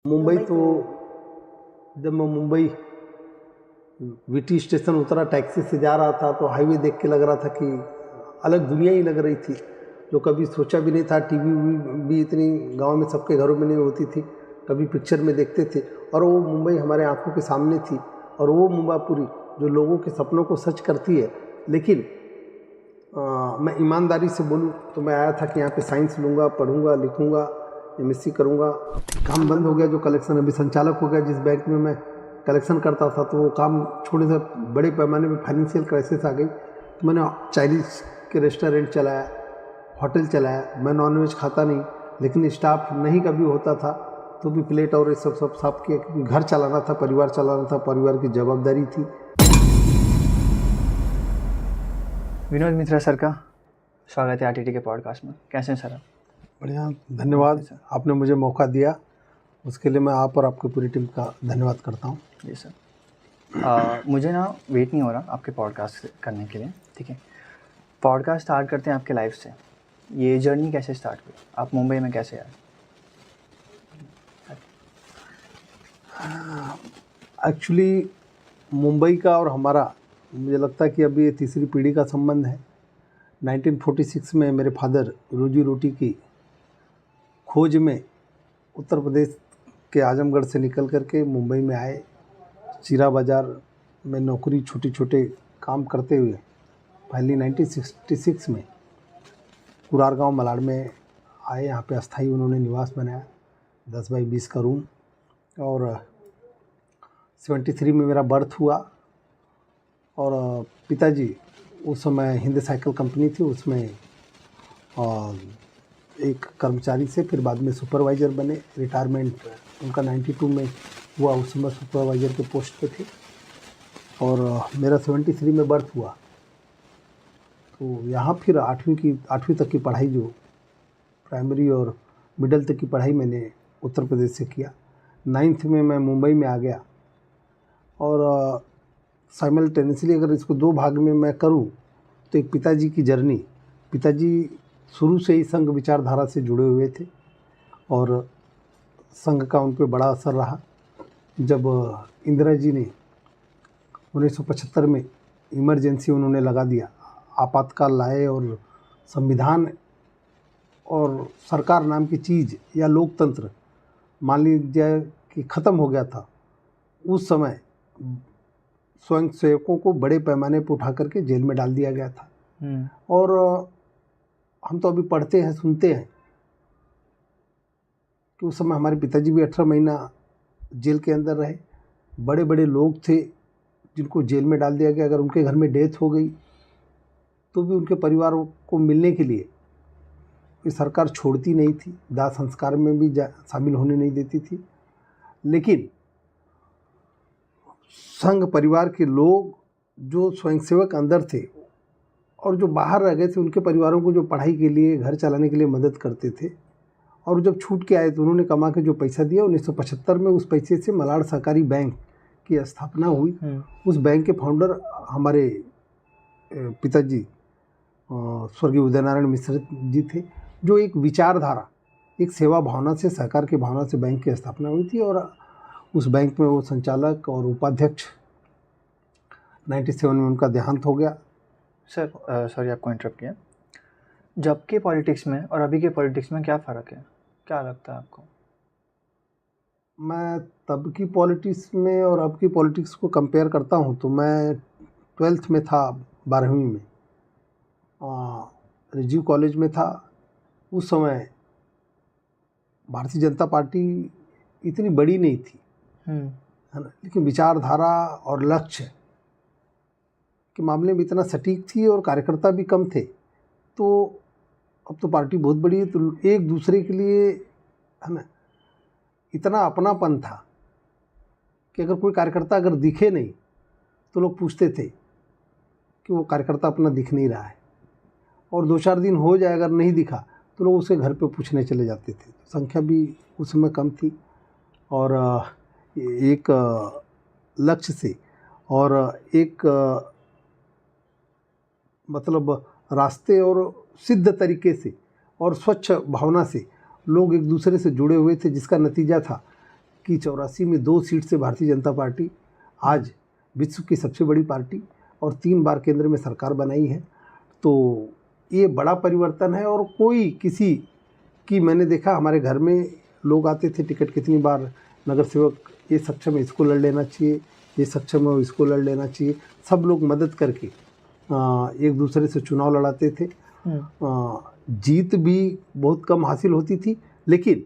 मुंबई तो जब मैं मुंबई वीटी स्टेशन उतरा, टैक्सी से जा रहा था तो हाईवे देख के लग रहा था कि अलग दुनिया ही लग रही थी, जो कभी सोचा भी नहीं था। टीवी भी इतनी गांव में सबके घरों में नहीं होती थी, कभी पिक्चर में देखते थे और वो मुंबई हमारे आंखों के सामने थी। और वो मुंबापुरी जो लोगों के सपनों को सच करती है। लेकिन मैं ईमानदारी से बोलूँ तो मैं आया था कि यहाँ पे साइंस लूँगा, पढ़ूँगा, लिखूँगा, एमएससी करूँगा। काम बंद हो गया जो कलेक्शन, अभी संचालक हो गया जिस बैंक में मैं कलेक्शन करता था, तो वो काम छोड़ने से बड़े पैमाने पे फाइनेंशियल क्राइसिस आ गई। तो मैंने चाइनीज़ के रेस्टोरेंट चलाया, होटल चलाया। मैं नॉनवेज खाता नहीं, लेकिन स्टाफ नहीं कभी होता था तो भी प्लेट और ये सब साफ किया, क्योंकि घर चलाना था, परिवार चलाना था, परिवार की जवाबदारी थी। विनोद मिश्रा सर का स्वागत है आरटीटी के पॉडकास्ट में। कैसे हैं सर आप? बढ़िया, धन्यवाद। आपने मुझे मौका दिया, उसके लिए मैं आप और आपकी पूरी टीम का धन्यवाद करता हूँ। जी सर, मुझे ना वेट नहीं हो रहा आपके पॉडकास्ट करने के लिए। ठीक है, पॉडकास्ट स्टार्ट करते हैं आपके लाइफ से। ये जर्नी कैसे स्टार्ट हुई, आप मुंबई में कैसे आए? एक्चुअली मुंबई का और हमारा, मुझे लगता है कि अभी ये तीसरी पीढ़ी का संबंध है। 1946 में मेरे फादर रोजी रोटी की खोज में उत्तर प्रदेश के आजमगढ़ से निकल करके मुंबई में आए। चीरा बाज़ार में नौकरी, छोटे छोटे काम करते हुए पहली 1966 में कुरार गाँव मलाड में आए। यहाँ पे अस्थाई उन्होंने निवास बनाया, 10 बाई 20 का रूम। और 73 में मेरा बर्थ हुआ। और पिताजी उस समय हिंद साइकिल कंपनी थी, उसमें एक कर्मचारी से फिर बाद में सुपरवाइज़र बने। रिटायरमेंट उनका 92 में हुआ, उस समय सुपरवाइज़र के पोस्ट पे थे। और मेरा 73 में बर्थ हुआ। तो यहाँ फिर 8वीं तक की पढ़ाई, जो प्राइमरी और मिडिल तक की पढ़ाई मैंने उत्तर प्रदेश से किया। 9th में मैं मुंबई में आ गया। और साइमल्टेनियसली अगर इसको दो भाग में मैं करूं तो एक पिताजी की जर्नी। पिताजी शुरू से ही संघ विचारधारा से जुड़े हुए थे और संघ का उन पर बड़ा असर रहा। जब इंदिरा जी ने 1975 में इमरजेंसी उन्होंने लगा दिया, आपातकाल लाए और संविधान और सरकार नाम की चीज़ या लोकतंत्र मान लीजिए कि ख़त्म हो गया था, उस समय स्वयं सेवकों को बड़े पैमाने पर उठा करके जेल में डाल दिया गया था। और हम तो अभी पढ़ते हैं, सुनते हैं कि उस समय हमारे पिताजी भी 18 महीना जेल के अंदर रहे। बड़े बड़े लोग थे जिनको जेल में डाल दिया गया। अगर उनके घर में डेथ हो गई तो भी उनके परिवार को मिलने के लिए ये सरकार छोड़ती नहीं थी, दाह संस्कार में भी शामिल होने नहीं देती थी। लेकिन संघ परिवार के लोग जो स्वयंसेवक अंदर थे और जो बाहर रह गए थे, उनके परिवारों को जो पढ़ाई के लिए, घर चलाने के लिए मदद करते थे, और जब छूट के आए तो उन्होंने कमा के जो पैसा दिया, 1975 में उस पैसे से मलाड सहकारी बैंक की स्थापना हुई। उस बैंक के फाउंडर हमारे पिताजी स्वर्गीय उदयनारायण मिश्र जी थे, जो एक विचारधारा, एक सेवा भावना से, सहकार की भावना से बैंक की स्थापना हुई थी। और उस बैंक में वो संचालक और उपाध्यक्ष, 97 में उनका देहांत हो गया। सर, सॉरी आपको इंटरप्ट किया। जब के पॉलिटिक्स में और अभी के पॉलिटिक्स में क्या फ़र्क है, क्या लगता है आपको? मैं तब की पॉलिटिक्स में और अब की पॉलिटिक्स को कंपेयर करता हूँ तो मैं 12th में था, 12वीं में राजीव कॉलेज में था। उस समय भारतीय जनता पार्टी इतनी बड़ी नहीं थी, है ना, लेकिन विचारधारा और लक्ष्य के मामले में इतना सटीक थी और कार्यकर्ता भी कम थे। तो अब तो पार्टी बहुत बड़ी है, तो एक दूसरे के लिए, है ना, इतना अपनापन था कि अगर कोई कार्यकर्ता अगर दिखे नहीं तो लोग पूछते थे कि वो कार्यकर्ता अपना दिख नहीं रहा है। और 2-4 दिन हो जाए अगर नहीं दिखा तो लोग उसके घर पे पूछने चले जाते थे। संख्या भी उस समय कम थी और एक लक्ष्य से और एक मतलब रास्ते और सिद्ध तरीके से और स्वच्छ भावना से लोग एक दूसरे से जुड़े हुए थे, जिसका नतीजा था कि 84 में 2 सीट से भारतीय जनता पार्टी आज विश्व की सबसे बड़ी पार्टी और 3 बार केंद्र में सरकार बनाई है। तो ये बड़ा परिवर्तन है। और कोई किसी की, मैंने देखा हमारे घर में लोग आते थे, टिकट कितनी बार नगर सेवक, ये सक्षम है इसको लड़ लेना चाहिए, ये सक्षम है इसको लड़ लेना चाहिए, सब लोग मदद करके एक दूसरे से चुनाव लड़ाते थे। जीत भी बहुत कम हासिल होती थी, लेकिन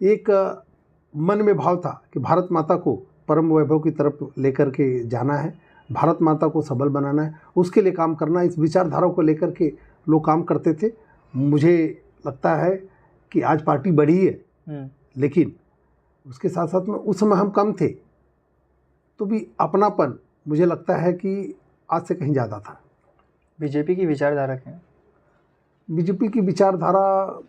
एक मन में भाव था कि भारत माता को परम वैभव की तरफ लेकर के जाना है, भारत माता को सबल बनाना है, उसके लिए काम करना है। इस विचारधारा को लेकर के लोग काम करते थे। मुझे लगता है कि आज पार्टी बढ़ी है, लेकिन उसके साथ साथ में उस समय हम कम थे तो भी अपनापन मुझे लगता है कि आज से कहीं ज़्यादा था। बीजेपी की विचारधारा क्या है? बीजेपी की विचारधारा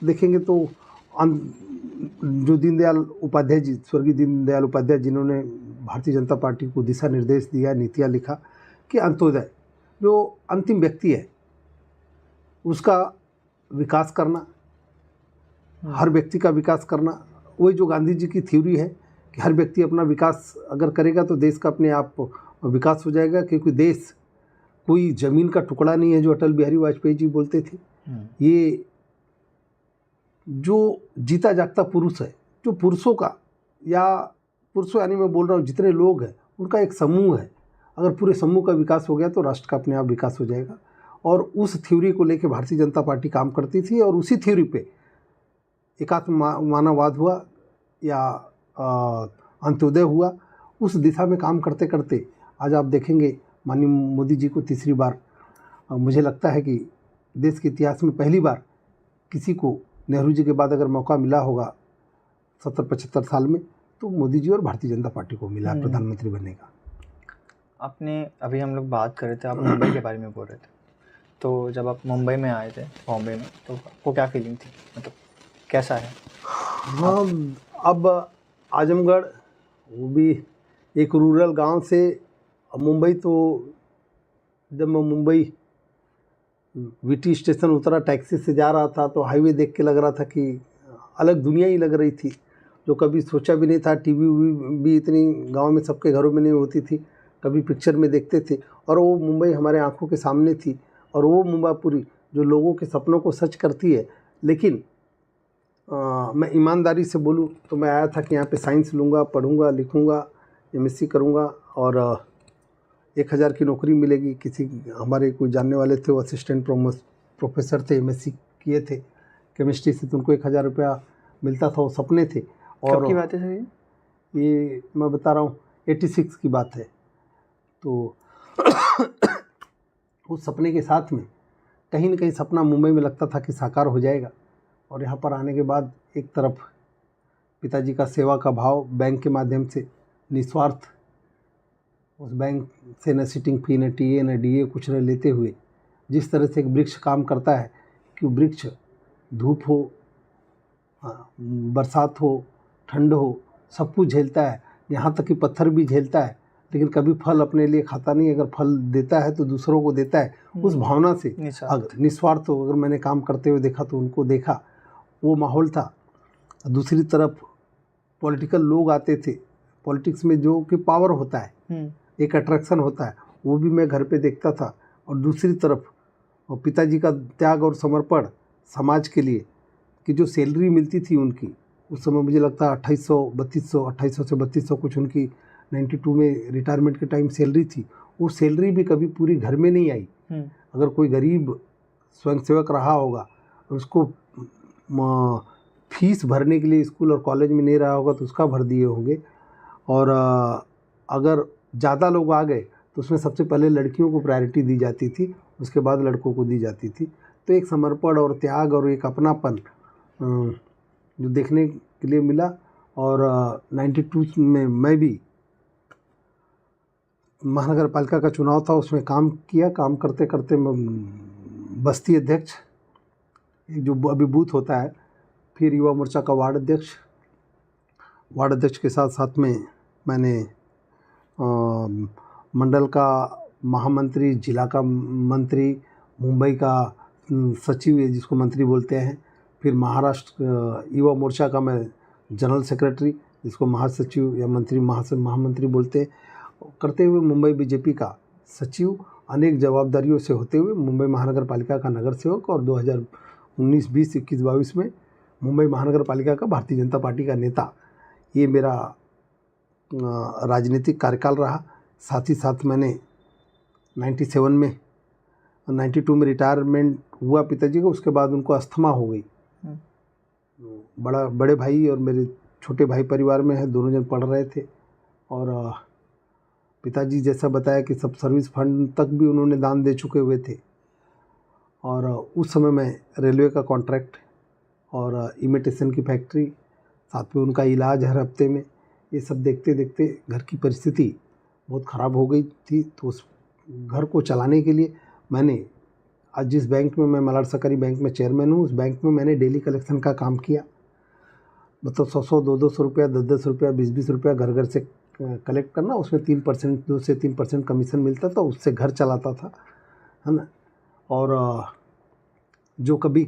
देखेंगे तो जो दीनदयाल उपाध्याय जी, स्वर्गीय दीनदयाल उपाध्याय, जिन्होंने भारतीय जनता पार्टी को दिशा निर्देश दिया, नीतियाँ लिखा कि अंत्योदय जो अंतिम व्यक्ति है उसका विकास करना, हर व्यक्ति का विकास करना। वही जो गांधी जी की थ्योरी है कि हर व्यक्ति अपना विकास अगर करेगा तो देश का अपने आप विकास हो जाएगा, क्योंकि देश कोई ज़मीन का टुकड़ा नहीं है, जो अटल बिहारी वाजपेयी जी बोलते थे। ये जो जीता जागता पुरुष है, जो पुरुषों का, या पुरुषों यानी मैं बोल रहा हूँ जितने लोग हैं उनका एक समूह है, अगर पूरे समूह का विकास हो गया तो राष्ट्र का अपने आप विकास हो जाएगा। और उस थ्योरी को लेकर भारतीय जनता पार्टी काम करती थी, और उसी थ्योरी पे एकात्म मानववाद हुआ या अंत्योदय हुआ। उस दिशा में काम करते करते आज आप देखेंगे माननीय मोदी जी को तीसरी बार, मुझे लगता है कि देश के इतिहास में पहली बार किसी को नेहरू जी के बाद अगर मौका मिला होगा 70-75 साल में, तो मोदी जी और भारतीय जनता पार्टी को मिला प्रधानमंत्री बनने का। आपने अभी हम लोग बात कर रहे थे, आप मुंबई के बारे में बोल रहे थे, तो जब आप मुंबई में आए थे, बॉम्बे में, तो आपको क्या फीलिंग थी, मतलब कैसा है? हाँ, अब आजमगढ़, वो भी एक रूरल गांव से मुंबई, तो जब मैं मुंबई वीटी स्टेशन उतरा, टैक्सी से जा रहा था तो हाईवे देख के लग रहा था कि अलग दुनिया ही लग रही थी, जो कभी सोचा भी नहीं था। टीवी भी इतनी गांव में सबके घरों में नहीं होती थी, कभी पिक्चर में देखते थे, और वो मुंबई हमारे आंखों के सामने थी। और वो मुंबापुरी जो लोगों के सपनों को सच करती है। लेकिन मैं ईमानदारी से बोलूँ तो मैं आया था कि यहाँ पे साइंस लूँगा, पढ़ूँगा, लिखूँगा, एमएससी करूँगा और 1000 की नौकरी मिलेगी। किसी हमारे कोई जानने वाले थे, वो असिस्टेंट प्रोफेसर थे, एमएससी किए थे केमिस्ट्री से, तो उनको 1000 रुपया मिलता था। वो सपने थे। और कब की बात है सर? ये मैं बता रहा हूँ 86 की बात है। तो उस सपने के साथ में कहीं न कहीं सपना मुंबई में लगता था कि साकार हो जाएगा। और यहाँ पर आने के बाद एक तरफ पिताजी का सेवा का भाव, बैंक के माध्यम से निस्वार्थ, उस बैंक से न सिटिंग फी, न टीए, न डीए कुछ न लेते हुए जिस तरह से एक वृक्ष काम करता है कि वृक्ष धूप हो, बरसात हो, ठंड हो, सब कुछ झेलता है, यहाँ तक कि पत्थर भी झेलता है, लेकिन कभी फल अपने लिए खाता नहीं। अगर फल देता है तो दूसरों को देता है। उस भावना से अगर निस्वार्थ हो, अगर मैंने काम करते हुए देखा तो उनको देखा, वो माहौल था। दूसरी तरफ पॉलिटिकल लोग आते थे, पॉलिटिक्स में जो कि पावर होता है, एक अट्रैक्शन होता है, वो भी मैं घर पे देखता था। और दूसरी तरफ पिताजी का त्याग और समर्पण समाज के लिए, कि जो सैलरी मिलती थी उनकी, उस समय मुझे लगता है 2800 से 3200 कुछ उनकी 92 में रिटायरमेंट के टाइम सैलरी थी। वो सैलरी भी कभी पूरी घर में नहीं आई। अगर कोई गरीब स्वयंसेवक रहा होगा, उसको फीस भरने के लिए स्कूल और कॉलेज में नहीं रहा होगा तो उसका भर दिए होंगे। और अगर ज़्यादा लोग आ गए तो उसमें सबसे पहले लड़कियों को प्रायोरिटी दी जाती थी, उसके बाद लड़कों को दी जाती थी। तो एक समर्पण और त्याग और एक अपनापन जो देखने के लिए मिला। और 92 में मैं भी महानगर पालिका का चुनाव था, उसमें काम किया। काम करते करते मैं बस्ती अध्यक्ष, जो अभी बूथ होता है, फिर युवा मोर्चा का वार्ड अध्यक्ष के साथ साथ में मैंने मंडल का महामंत्री, जिला का मंत्री, मुंबई का सचिव, जिसको मंत्री बोलते हैं, फिर महाराष्ट्र युवा मोर्चा का मैं जनरल सेक्रेटरी, जिसको महासचिव या मंत्री महामंत्री बोलते हैं, करते हुए मुंबई बीजेपी का सचिव, अनेक जवाबदारियों से होते हुए मुंबई महानगर पालिका का नगर सेवक, और 2019, 20, 21, 22 में मुंबई महानगर पालिका का भारतीय जनता पार्टी का नेता। ये मेरा राजनीतिक कार्यकाल रहा। साथ ही साथ मैंने 97 में 92 में रिटायरमेंट हुआ पिताजी को। उसके बाद उनको अस्थमा हो गई। बड़े भाई और मेरे छोटे भाई परिवार में है, दोनों जन पढ़ रहे थे, और पिताजी जैसा बताया कि सब सर्विस फंड तक भी उन्होंने दान दे चुके हुए थे। और उस समय मैं रेलवे का कॉन्ट्रैक्ट और इमिटेशन की फैक्ट्री, साथ में उनका इलाज हर हफ्ते में, ये सब देखते देखते घर की परिस्थिति बहुत ख़राब हो गई थी। तो उस घर को चलाने के लिए मैंने आज जिस बैंक में मैं मलाड सहकारी बैंक में चेयरमैन हूँ, उस बैंक में मैंने डेली कलेक्शन का काम किया। मतलब 100-100, 200 रुपया, 10-10 रुपया, 20-20 रुपया घर घर से कलेक्ट करना। उसमें 3%, 2 से 3% कमीशन मिलता था, उससे घर चलाता था, है ना। और जो कभी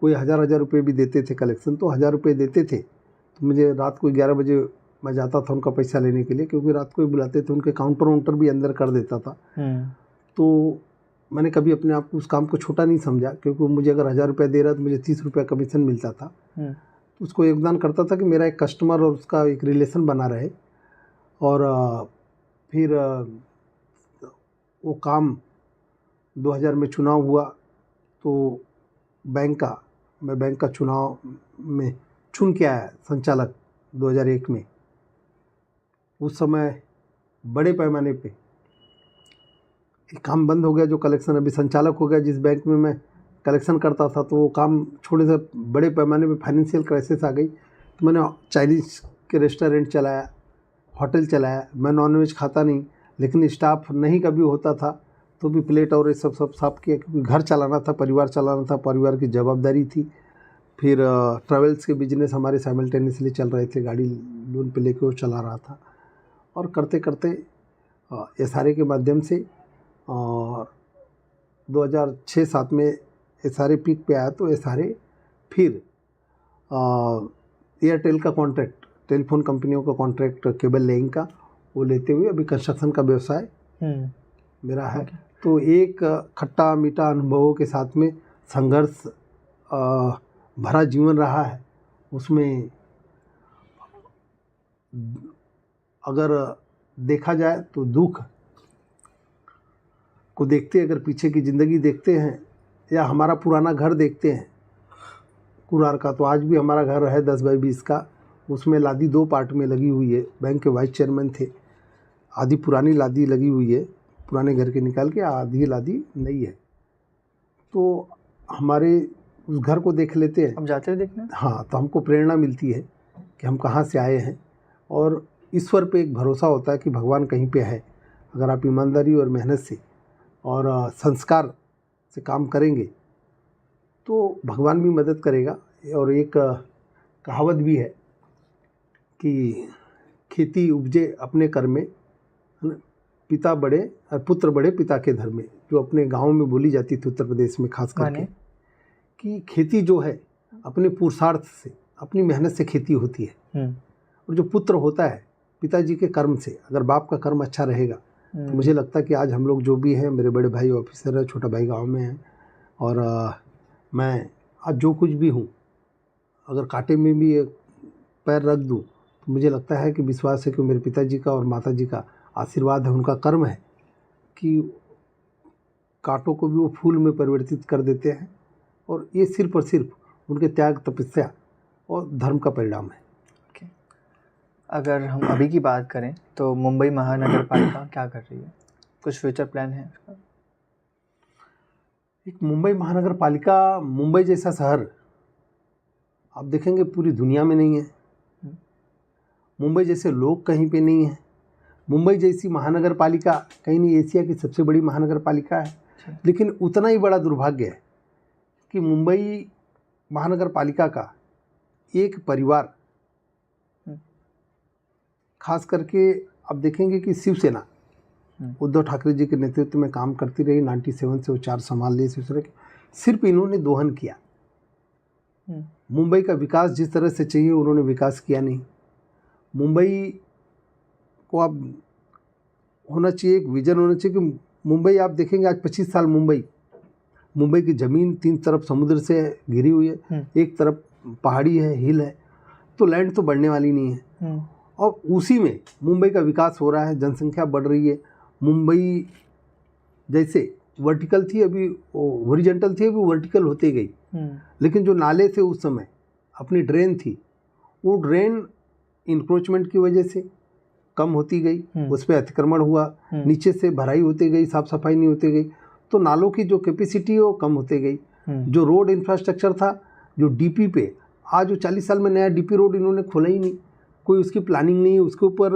कोई 1000 रुपये भी देते थे कलेक्शन, तो 1000 रुपये देते थे तो मुझे रात को 11 बजे मैं जाता था उनका पैसा लेने के लिए, क्योंकि रात को ही बुलाते थे। उनके काउंटर भी अंदर कर देता था। तो मैंने कभी अपने आप को उस काम को छोटा नहीं समझा, क्योंकि मुझे अगर 1000 रुपया दे रहा तो मुझे 30 रुपया कमीशन मिलता था। तो उसको योगदान करता था कि मेरा एक कस्टमर और उसका एक रिलेशन बना रहे। और फिर वो काम 2000 में चुनाव हुआ, तो मैं बैंक का चुनाव में चुन के आया संचालक 2001 में। उस समय बड़े पैमाने पे काम बंद हो गया, जो कलेक्शन अभी संचालक हो गया जिस बैंक में मैं कलेक्शन करता था, तो वो काम छोड़ने से बड़े पैमाने पे फाइनेंशियल क्राइसिस आ गई। तो मैंने चाइनीज़ के रेस्टोरेंट चलाया, होटल चलाया। मैं नॉनवेज खाता नहीं, लेकिन स्टाफ नहीं कभी होता था तो भी प्लेट और ये सब साफ किया, क्योंकि घर चलाना था, परिवार चलाना था, परिवार की जवाबदारी थी। फिर ट्रैवल्स के बिजनेस हमारे साइमल्टेनियसली चल रहे थे, गाड़ी लोन पे लेके वो चला रहा था। और करते करते एसआरए के माध्यम से, और 2006-07 में एसआरए पीक पे आया, तो एसआरए फिर एयरटेल का कॉन्ट्रैक्ट, टेलीफोन कंपनियों का कॉन्ट्रैक्ट केबल लेइंग का, वो लेते हुए अभी कंस्ट्रक्शन का व्यवसाय मेरा है। तो एक खट्टा मीठा अनुभवों के साथ में संघर्ष भरा जीवन रहा है। उसमें अगर देखा जाए तो दुख को देखते, अगर पीछे की ज़िंदगी देखते हैं या हमारा पुराना घर देखते हैं कुरार का, तो आज भी हमारा घर है 10 बाई 20 का। उसमें लादी 2 पार्ट में लगी हुई है। बैंक के वाइस चेयरमैन थे। आधी पुरानी लादी लगी हुई है, पुराने घर के निकाल के, आधी लादी नई है। तो हमारे उस घर को देख लेते हैं। अब जाते हैं देखने? हाँ, तो हमको प्रेरणा मिलती है कि हम कहाँ से आए हैं, और ईश्वर पे एक भरोसा होता है कि भगवान कहीं पे है। अगर आप ईमानदारी और मेहनत से और संस्कार से काम करेंगे तो भगवान भी मदद करेगा। और एक कहावत भी है कि खेती उपजे अपने कर में, पिता बड़े और पुत्र बड़े पिता के धर्म में, जो अपने गाँव में बोली जाती थी उत्तर प्रदेश में खास करके, कि खेती जो है अपने पुरुषार्थ से, अपनी मेहनत से खेती होती है। और जो पुत्र होता है पिताजी के कर्म से, अगर बाप का कर्म अच्छा रहेगा तो मुझे लगता है कि आज हम लोग जो भी हैं, मेरे बड़े भाई ऑफिसर है, छोटा भाई गांव में है, और मैं आज जो कुछ भी हूँ, अगर कांटे में भी एक पैर रख दूँ तो मुझे लगता है कि विश्वास है कि मेरे पिताजी का और माताजी का आशीर्वाद है, उनका कर्म है कि कांटों को भी वो फूल में परिवर्तित कर देते हैं। और ये सिर्फ और सिर्फ उनके त्याग, तपस्या और धर्म का परिणाम है। अगर हम अभी की बात करें तो मुंबई महानगर पालिका क्या कर रही है? कुछ फ्यूचर प्लान है उसका? एक मुंबई महानगर पालिका, मुंबई जैसा शहर आप देखेंगे पूरी दुनिया में नहीं है। मुंबई जैसे लोग कहीं पे नहीं है। मुंबई जैसी महानगर पालिका कहीं नहीं, एशिया की सबसे बड़ी महानगर पालिका है। लेकिन उतना ही बड़ा दुर्भाग्य है कि मुंबई महानगर पालिका का एक परिवार, खास करके आप देखेंगे कि शिवसेना उद्धव ठाकरे जी के नेतृत्व में काम करती रही। 97 से वो 4 संभाल लिए शिवसेना के। सिर्फ इन्होंने दोहन किया, मुंबई का विकास जिस तरह से चाहिए उन्होंने विकास किया नहीं। मुंबई को आप होना चाहिए, एक विजन होना चाहिए कि मुंबई आप देखेंगे आज 25 साल मुंबई की ज़मीन 3 तरफ समुद्र से घिरी हुई है, एक तरफ पहाड़ी है, हिल है, तो लैंड तो बढ़ने वाली नहीं है। और उसी में मुंबई का विकास हो रहा है, जनसंख्या बढ़ रही है। मुंबई जैसे वर्टिकल थी अभी हॉरिजॉन्टल थी, अभी वर्टिकल होती गई। लेकिन जो नाले थे उस समय, अपनी ड्रेन थी, वो ड्रेन इंक्रोचमेंट की वजह से कम होती गई, उस पर अतिक्रमण हुआ, नीचे से भराई होती गई, साफ सफाई नहीं होती गई, तो नालों की जो कैपेसिटी है वो कम होती गई। जो रोड इंफ्रास्ट्रक्चर था, जो डीपी पे, आज वो 40 साल में नया डीपी रोड इन्होंने खोला ही नहीं, कोई उसकी प्लानिंग नहीं है, उसके ऊपर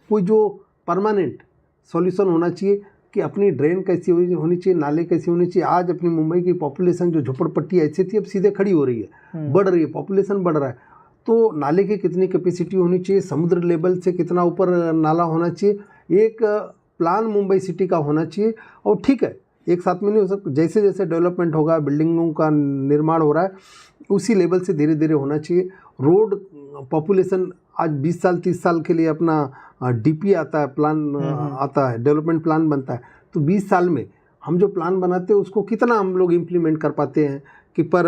कोई जो परमानेंट सॉल्यूशन होना चाहिए कि अपनी ड्रेन कैसी होनी चाहिए, नाले कैसे होने चाहिए। आज अपनी मुंबई की पॉपुलेशन जो झोपड़पट्टी ऐसी थी अब सीधे खड़ी हो रही है, बढ़ रही है, पॉपुलेशन बढ़ रहा है, तो नाले की कितनी कैपेसिटी होनी चाहिए, समुद्र लेवल से कितना ऊपर नाला होना चाहिए, एक प्लान मुंबई सिटी का होना चाहिए। और ठीक है, एक साथ में नहीं हो सकता, जैसे जैसे डेवलपमेंट होगा, बिल्डिंगों का निर्माण हो रहा है, उसी लेवल से धीरे धीरे होना चाहिए। रोड पॉपुलेशन आज 20 साल 30 साल के लिए अपना डीपी आता है, प्लान आता है, डेवलपमेंट प्लान बनता है, तो 20 साल में हम जो प्लान बनाते हैं उसको कितना हम लोग इम्प्लीमेंट कर पाते हैं कि पर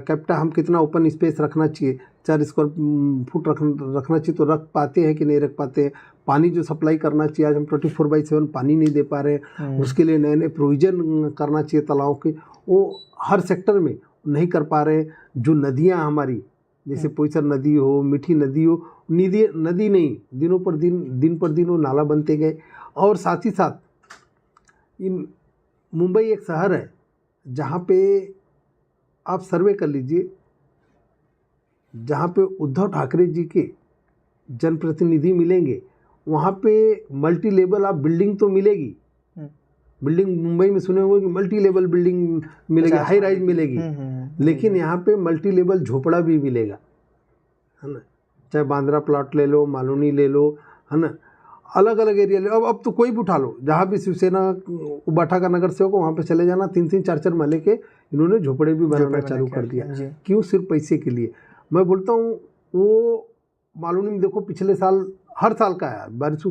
कैपिटा हम कितना ओपन स्पेस रखना चाहिए, 4 स्क्वायर फुट रखना चाहिए, तो रख पाते हैं कि नहीं रख पाते हैं। पानी जो सप्लाई करना चाहिए, आज हम 24/7 पानी नहीं दे पा रहे हैं, उसके लिए नए नए प्रोविज़न करना चाहिए तालाबों के, वो हर सेक्टर में नहीं कर पा रहे हैं। जो नदियाँ हमारी, जैसे पोईसर नदी हो, मीठी नदी हो, नदी नहीं, दिन पर दिन वो नाला बनते गए। और साथ ही साथ मुंबई एक शहर है जहाँ पे आप सर्वे कर लीजिए, जहाँ पे उद्धव ठाकरे जी के जनप्रतिनिधि मिलेंगे, वहाँ पे मल्टी लेवल आप बिल्डिंग तो मिलेगी। बिल्डिंग मुंबई में सुने होंगे कि मल्टी लेवल बिल्डिंग मिलेगी, हाई राइज मिलेगी, लेकिन यहाँ पे मल्टी लेवल झोपड़ा भी मिलेगा, है ना। चाहे बांद्रा प्लॉट ले लो, मालूनी ले लो, है ना, अलग अलग एरिया ले। अब तो कोई भी उठा लो, जहाँ भी शिवसेना उबाठा का नगर सेवक, वहाँ पे चले जाना, 3-3 4-4 महले के इन्होंने झोपड़े भी बनाना चालू कर दिया। क्यों? सिर्फ पैसे के लिए। मैं बोलता हूँ वो मालूनी में देखो, पिछले साल हर साल का है बारिश,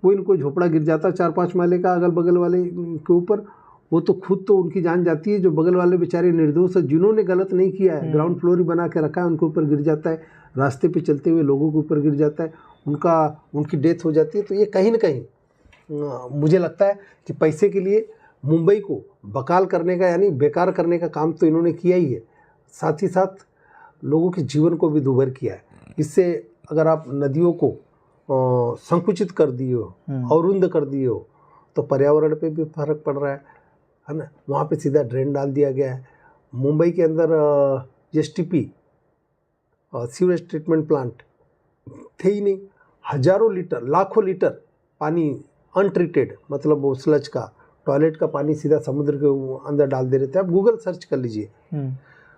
कोई न कोई झोपड़ा गिर जाता 4-5 महले का अगल बगल वाले के ऊपर, वो तो खुद तो उनकी जान जाती है, जो बगल वाले बेचारे निर्दोष है, जिन्होंने गलत नहीं किया है, ग्राउंड फ्लोर ही बना के रखा है, उनके ऊपर गिर जाता है, रास्ते पे चलते हुए लोगों के ऊपर गिर जाता है, उनकी डेथ हो जाती है। तो ये कहीं ना कहीं मुझे लगता है कि पैसे के लिए मुंबई को बकाल करने का, यानी बेकार करने का काम तो इन्होंने किया ही है, साथ ही साथ लोगों के जीवन को भी दुभर किया है। इससे अगर आप नदियों को संकुचित कर दिए हो, अवरुंध कर दिए हो, तो पर्यावरण पे भी फर्क पड़ रहा है ना। वहाँ पे सीधा ड्रेन डाल दिया गया है। मुंबई के अंदर STP सीवेज ट्रीटमेंट प्लांट थे ही नहीं, हजारों लीटर, लाखों लीटर पानी अनट्रीटेड, मतलब वो स्लज का, टॉयलेट का पानी सीधा समुद्र के अंदर डाल दे रहे थे। आप गूगल सर्च कर लीजिए,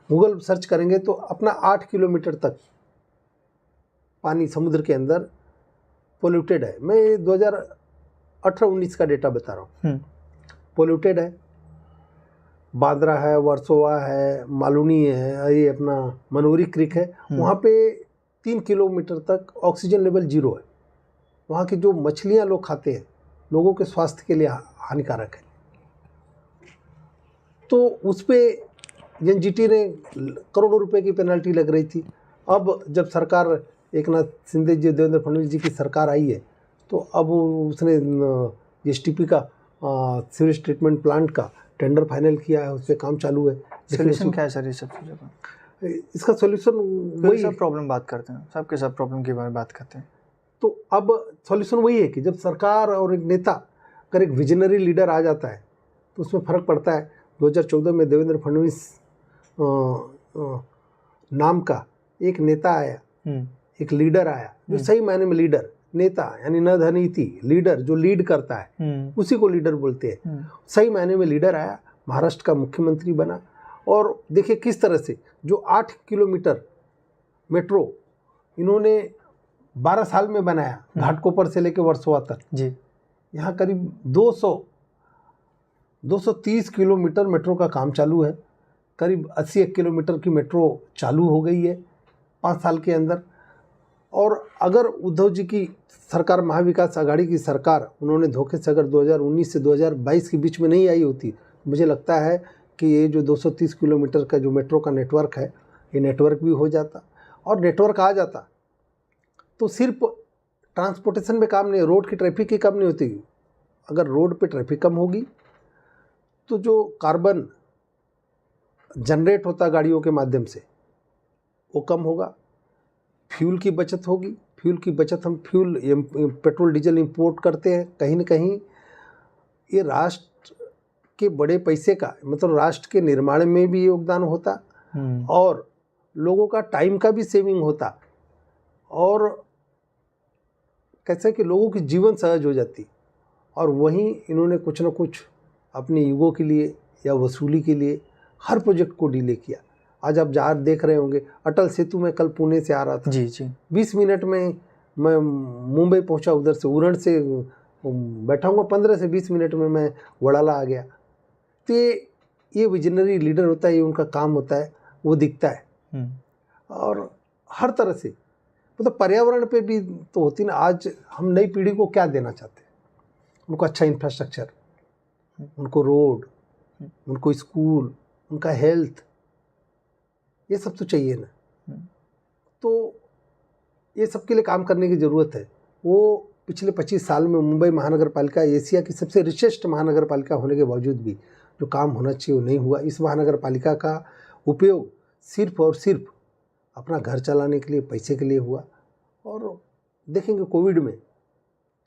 गूगल सर्च करेंगे तो अपना 8 किलोमीटर तक पानी समुद्र के अंदर पोल्यूटेड है। मैं 2018-19 का डेटा बता रहा हूँ, पोल्यूटेड है। बांद्रा है, वर्सोवा है, मालूनी है, ये अपना मनोरी क्रिक है, वहाँ पे 3 किलोमीटर तक ऑक्सीजन लेवल 0 है। वहाँ की जो मछलियाँ लोग खाते हैं, लोगों के स्वास्थ्य के लिए हानिकारक है। तो उस पर एनजीटी ने करोड़ों रुपए की पेनल्टी लग रही थी। अब जब सरकार एकनाथ शिंदे जी, देवेंद्र फडणवीस जी की सरकार आई है, तो अब उसने STP का सीवेज ट्रीटमेंट प्लांट का टेंडर फाइनल किया है, उस पर काम चालू है। सोल्यूशन क्या है सर ये सब चीज़ों का? इसका सोल्यूशन वही सब प्रॉब्लम बात करते हैं, सबके सब प्रॉब्लम के बारे में बात करते हैं। तो अब सॉल्यूशन वही है कि जब सरकार और एक नेता, अगर एक विजनरी लीडर आ जाता है तो उसमें फ़र्क पड़ता है। 2014 में देवेंद्र फडणवीस नाम का एक नेता आया, एक लीडर आया, जो सही मायने में लीडर, नेता यानी न धनीति, लीडर जो लीड करता है उसी को लीडर बोलते हैं। सही मायने में लीडर आया, महाराष्ट्र का मुख्यमंत्री बना। और देखिए किस तरह से जो 8 किलोमीटर मेट्रो इन्होंने 12 साल में बनाया, घाटकोपर से लेकर वर्सोवा तक जी। यहाँ करीब 230 किलोमीटर मेट्रो का काम चालू है। करीब 80 किलोमीटर की मेट्रो चालू हो गई है 5 साल के अंदर। और अगर उद्धव जी की सरकार, महाविकास आघाड़ी की सरकार, उन्होंने धोखे से अगर 2019 से 2022 के बीच में नहीं आई होती, मुझे लगता है कि ये जो 230 किलोमीटर का जो मेट्रो का नेटवर्क है, ये नेटवर्क भी हो जाता। और नेटवर्क आ जाता तो सिर्फ ट्रांसपोर्टेशन में काम नहीं, रोड की ट्रैफिक की कम नहीं होती। अगर रोड पे ट्रैफिक कम होगी तो जो कार्बन जनरेट होता गाड़ियों के माध्यम से वो कम होगा, फ्यूल की बचत होगी। फ्यूल की बचत, हम पेट्रोल डीजल इंपोर्ट करते हैं कहीं ना कहीं, ये राष्ट्र के बड़े पैसे का, मतलब राष्ट्र के निर्माण में भी योगदान होता और लोगों का टाइम का भी सेविंग होता, और कैसे कि लोगों की जीवन सहज हो जाती। और वहीं इन्होंने कुछ न कुछ अपने युगों के लिए या वसूली के लिए हर प्रोजेक्ट को डिले किया। आज आप जहाँ देख रहे होंगे अटल सेतु में, कल पुणे से आ रहा था, जी 20 मिनट में मैं मुंबई पहुंचा, उधर से उरण से बैठा हूँ, 15 से 20 मिनट में मैं वड़ाला आ गया। तो ये विजनरी लीडर होता है, ये उनका काम होता है, वो दिखता है। और हर तरह से मतलब पर्यावरण पे भी तो होती ना। आज हम नई पीढ़ी को क्या देना चाहते हैं? उनको अच्छा इंफ्रास्ट्रक्चर, उनको रोड, उनको स्कूल, उनका हेल्थ, ये सब तो चाहिए ना। तो ये सब के लिए काम करने की ज़रूरत है। वो पिछले 25 साल में मुंबई महानगर पालिका एशिया की सबसे रिचेस्ट महानगर पालिका होने के बावजूद भी जो काम होना चाहिए वो नहीं हुआ। इस महानगर पालिका का उपयोग सिर्फ और सिर्फ अपना घर चलाने के लिए, पैसे के लिए हुआ। और देखेंगे कोविड में